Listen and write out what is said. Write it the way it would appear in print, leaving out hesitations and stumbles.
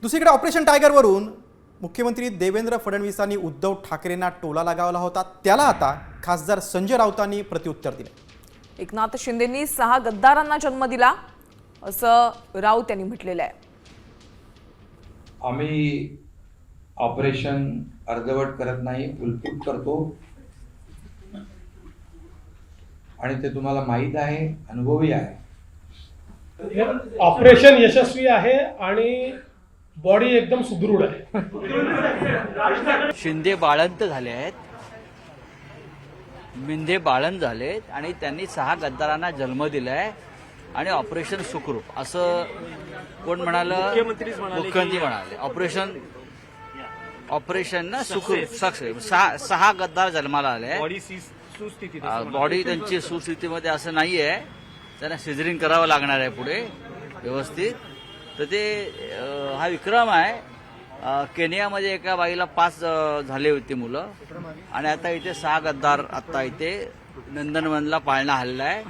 दुसरीकडे ऑपरेशन टायगरवरून मुख्यमंत्री देवेंद्र फडणवीसांनी उद्धव ठाकरेंना टोला लगावला होता, त्याला आता खासदार संजय राऊतांनी प्रत्युत्तर दिले। एकनाथ शिंदेंनी 6 गद्दारांना जन्म दिला असं राऊत यांनी म्हटलेलं आहे। आम्ही ऑपरेशन अर्धवट करत नाही, फुलफूट करतो आणि ते तुम्हाला माहित आहे, अनुभवी आहे। ऑपरेशन यशस्वी आहे आणि बॉडी एकदम सुदृढ आहे। शिंदे बाळंत झाले आहेत, मिंदे बाळंत झालेत आणि त्यांनी 6 गद्दारांना जन्म दिलाय आणि ऑपरेशन सुखरूप असं कोण म्हणालं? मुख्यमंत्री म्हणाले ऑपरेशन ना सुखरूप सक्सेस। 6 गद्दार जन्माला आले, बॉडी त्यांची सुस्थितीमध्ये असं नाहीये, त्यांना सिझरिंग करावं लागणार आहे पुढे व्यवस्थित। तर ते हा विक्रम आहे। केनियामध्ये एका बाईला 5 झाले होते मुलं आणि आता इथे 6 गद्दार आता इथे नंदनवनला पाळणा हल्लाय।